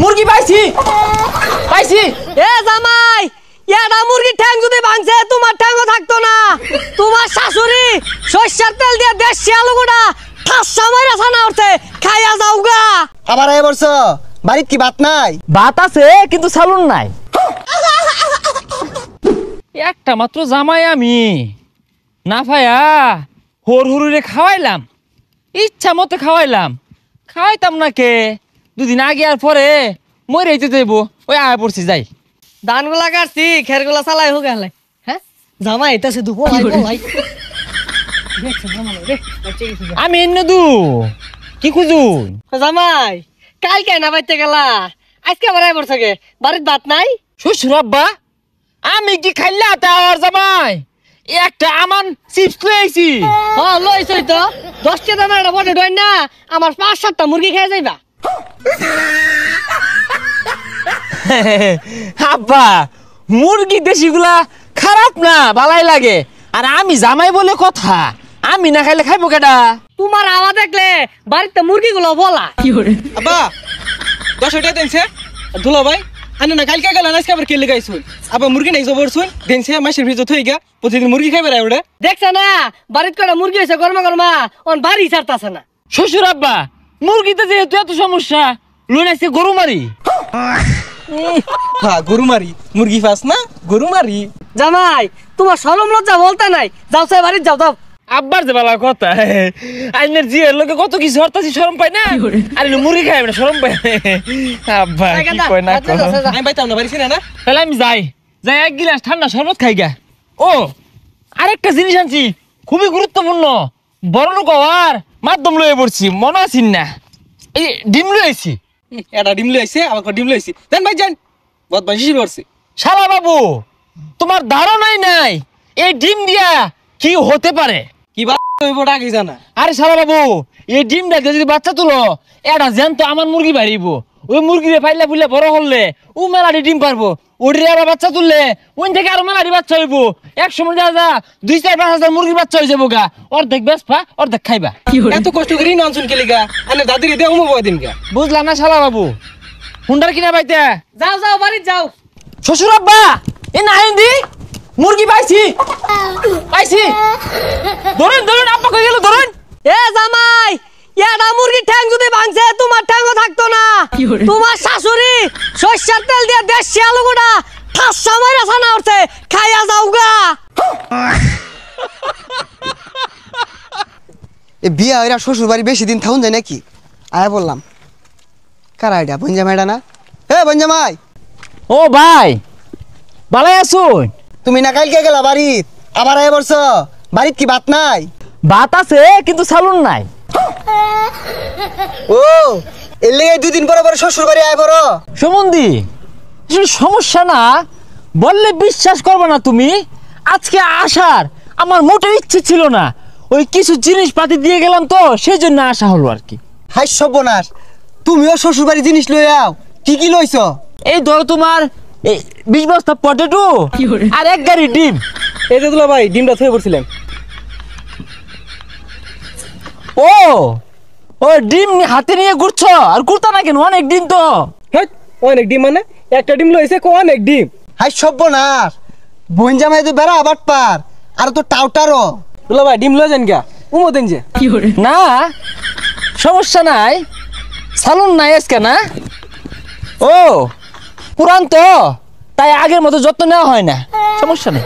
মুরগি পাইছি পাইছি। এ জামাই, এটা মুরগির ঠ্যাং যদি ভাঙছে তোমার ঠ্যাংও থাকতো না। তোমার শাশুড়ি সরষের তেল দিয়ে দেশি আলু গোটা ঠাসা মাইরা ছানা উঠছে, খাইয়া যাওগা। আবার এ বলছ বাড়িত কি ভাত নাই? ভাত আছে কিন্তু সালুন নাই। একটা মাত্র জামাই আমি না পায়া হর হরুরে খাওয়াইলাম, ইচ্ছা মতো খাওয়াইলাম, খাওয়াইতাম না কে দুদিন আগে আর পরে মরে যেতে দেব। ওই আয় পড়ছি যাই। ধানগুলা কাটছি, খেরগুলা চালাই হোক গেলে। হ্যাঁ জামাই এটা সে দুপুর আমি এনে দু কি খুঁজু জামাই, কালকে না বাইতে গেলা, আজকে আবার আইবার থাকে বাড়ির ভাত নাই। শ্বশুর আব্বা আমি কি খাইলা তার জামাই একটা আমান চিপস লইছি। লইছই তো 10টা দামের একটা বটে ডয় না, আমার 5-7টা মুরগি খেয়ে যাইবা। আব্বা মুরগি দেশিগুলা খারাপ না, ভালাই লাগে। আর আমি জামাই বলে কথা, আমি না খাইলে খাইবো কেডা? তোমার আওয়াজ দেখলে বাড়িতে মুরগি গুলো বলা। আব্বা 10 টাকা দেনছে দুলা ভাই আনে না কালকে গেল আজকে আবার কে লাগাইছুন আবার মুরগি নাই জবরছুন দেনছে মাসের ভিতর থই গা প্রতিদিন মুরগি খাইবে রে ওটা দেখছ না বাড়িতে কটা মুরগি হইছে গরমা গরমা, অন বাড়ি ছাড়তাছে না। শ্বশুর আব্বা মুরগিতে যেহেতু এত সমস্যা লই নাইছে গরু মারি। হ্যাঁ গরু মারি মুরগি ফাস না গরু মারি। জামাই তোমার শরম লজ্জা বলতে নাই, যাও সে বাড়ি যাও যাও। আব্বার যে বালা কথা, আইনের জিয়ের লোকে কত কিছু হরতাছি শরম পাই না, আর মুরগি খাইবে না শরম পাই। আব্বা কি কয় না কয়, আমি পাইতাম না বাড়ি না। তাহলে আমি যাই যাই এক গিলাস ঠান্ডা শরবত খাই গা। ও আরেকটা জিনিস আনছি খুবই গুরুত্বপূর্ণ, বড় লোক হওয়ার মাধ্যম লয়ে পড়ছি, মনে আছিস না? এই ডিম লইছি। এটা ডিম লইছে আমাকে ডিম লইছি দেন ভাই যান বহুত বেশি করছি। শালা বাবু তোমার ধারণাই নাই এই ডিম দিয়া কি হতে পারে। কি বাড়া আগে জানা? আরে শালা বাবু এই ডিমটা দিয়ে যদি বাচ্চা তুলো এটা জ্যান্ত আমার মুরগি বাড়িব, ওই মুরগিরে পাইলে বুঝলে বড় হলে ও মেলাটি ডিম পারবো, ওটি আবার বাচ্চা তুললে ওই থেকে আরো মেলাটি বাচ্চা হইব। 100 যা 2-4-5 হাজার মুরগির বাচ্চা হয়ে যাবো গা, অর্ধেক বেচবা অর্ধেক খাইবা। এত কষ্ট করি ননসুন খেলি গা আনে দাদির দিয়ে উমো বয় দিন গা। বুঝলাম না শালা বাবু হুন্ডার কিনা পাইতে। যাও যাও বাড়ি যাও। শ্বশুর আব্বা এ না হিন্দি মুরগি পাইছি পাইছি, ধরুন ধরুন আব্বা কই গেল ধরুন। এ জামাই, এটা মুরগির ঠ্যাং যদি ভাঙছে তোমার ঠ্যাংও থাকতো না। তোমার শাশুড়ি সরষের তেল দিয়ে দেশি আলু গোটা ঠাসা মাইরা ছানা উঠছে, খাইয়া যাওগা। এ বিয়া এরা শ্বশুর বাড়ি বেশি দিন থাকুন যায় নাকি? আয়া বললাম কারা এটা বঞ্জামাই এটা না? হে বঞ্জামাই। ও ভাই ভালো আছুন? তুমি না কালকে গেলা বাড়িত আবার আয়া বলছ বাড়িত কি ভাত নাই? ভাত আছে কিন্তু সালুন নাই। ও এর লেগে 2 দিন পরে পরে শ্বশুর বাড়ি আয় বড় সুমন্দি সমস্যা না বললে বিশ্বাস করবে না তুমি। আজকে আসার আমার মোটেও ইচ্ছে ছিল না, ওই কিছু জিনিসপাতি দিয়ে গেলাম তো সেই জন্য আসা হলো আর কি। হাই সর্বনাশ, তুমিও শ্বশুর বাড়ি জিনিস লই আও। কি কি লইছ? এই ধরো তোমার 20 বস্তা পটেটো আর 1 গাড়ি ডিম। এই যে দুলা ভাই ডিমটা থয়ে পড়ছিলেন। ও ও ডিম হাতে নিয়ে ঘুরছো আর ঘুরতা না কেন? অনেক ডিম তো। হ্যাঁ অনেক ডিম মানে একটা ডিম লইছে কো অনেক ডিম। হাই সর্বনাশ, বঞ্জামাই তো বেড়া আবার পার আর তো টাউটারও। দুলা ভাই ডিম লই যান গা উমো দেন যে। না সমস্যা নাই, সালুন নাই আজকে না। ও পুরান তো তাই আগের মতো যত্ন নেওয়া হয় না, সমস্যা নেই।